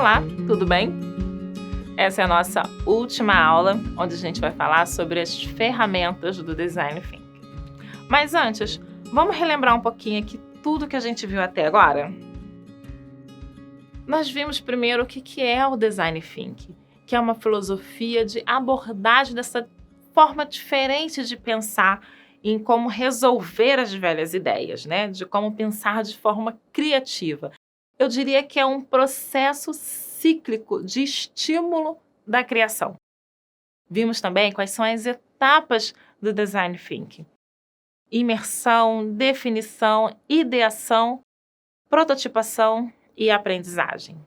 Olá, tudo bem? Essa é a nossa última aula, onde a gente vai falar sobre as ferramentas do Design Thinking. Mas antes, vamos relembrar um pouquinho aqui tudo que a gente viu até agora? Nós vimos primeiro o que é o Design Thinking, que é uma filosofia de abordagem dessa forma diferente de pensar em como resolver as velhas ideias, né? De como pensar de forma criativa. Eu diria que é um processo cíclico de estímulo da criação. Vimos também quais são as etapas do Design Thinking: imersão, definição, ideação, prototipação e aprendizagem.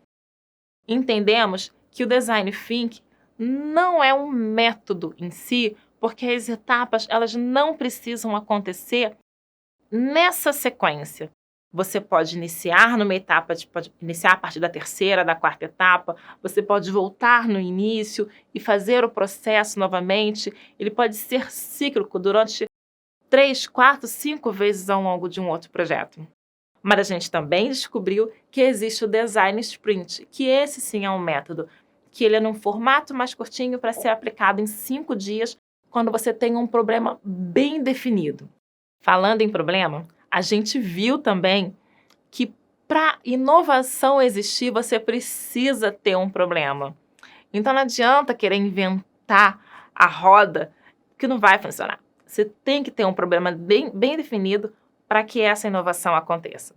Entendemos que o Design Thinking não é um método em si, porque as etapas elas não precisam acontecer nessa sequência. Você pode iniciar numa etapa, pode iniciar a partir da terceira, da quarta etapa, você pode voltar no início e fazer o processo novamente. Ele pode ser cíclico durante 3, 4, 5 vezes ao longo de um outro projeto. Mas a gente também descobriu que existe o Design Sprint, que esse sim é um método, que ele é num formato mais curtinho para ser aplicado em 5 dias, quando você tem um problema bem definido. Falando em problema, a gente viu também que para inovação existir, você precisa ter um problema. Então não adianta querer inventar a roda, que não vai funcionar. Você tem que ter um problema bem definido para que essa inovação aconteça.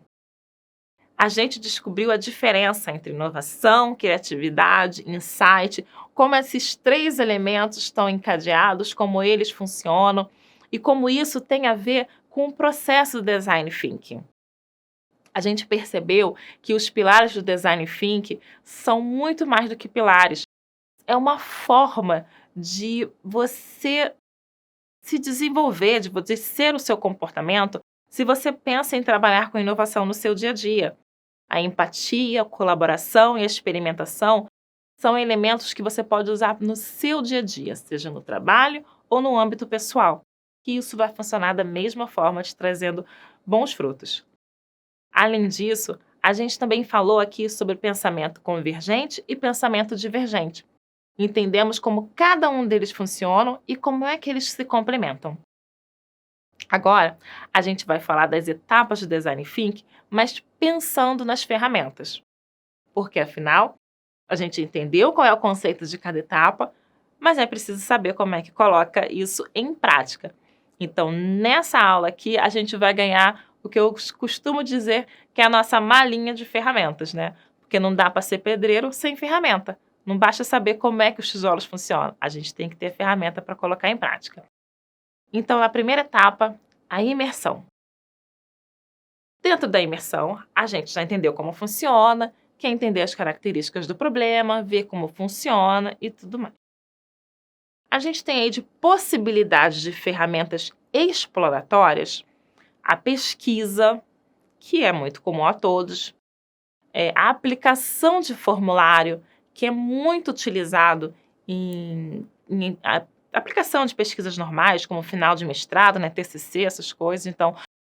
A gente descobriu a diferença entre inovação, criatividade, insight, como esses 3 elementos estão encadeados, como eles funcionam e como isso tem a ver com o processo do Design Thinking. A gente percebeu que os pilares do Design Thinking são muito mais do que pilares. É uma forma de você se desenvolver, de você ser o seu comportamento, se você pensa em trabalhar com inovação no seu dia a dia. A empatia, a colaboração e a experimentação são elementos que você pode usar no seu dia a dia, seja no trabalho ou no âmbito pessoal. E isso vai funcionar da mesma forma, te trazendo bons frutos. Além disso, a gente também falou aqui sobre pensamento convergente e pensamento divergente. Entendemos como cada um deles funciona e como é que eles se complementam. Agora, a gente vai falar das etapas do Design Thinking, mas pensando nas ferramentas. Porque, afinal, a gente entendeu qual é o conceito de cada etapa, mas é preciso saber como é que coloca isso em prática. Então, nessa aula aqui, a gente vai ganhar o que eu costumo dizer que é a nossa malinha de ferramentas, né? Porque não dá para ser pedreiro sem ferramenta. Não basta saber como é que os tijolos funcionam. A gente tem que ter ferramenta para colocar em prática. Então, na primeira etapa, a imersão. Dentro da imersão, a gente já entendeu como funciona, quer entender as características do problema, ver como funciona e tudo mais. A gente tem aí de possibilidades de ferramentas exploratórias, a pesquisa, que é muito comum a todos, a aplicação de formulário, que é muito utilizado em aplicação de pesquisas normais, como final de mestrado, né, TCC, essas coisas. Então,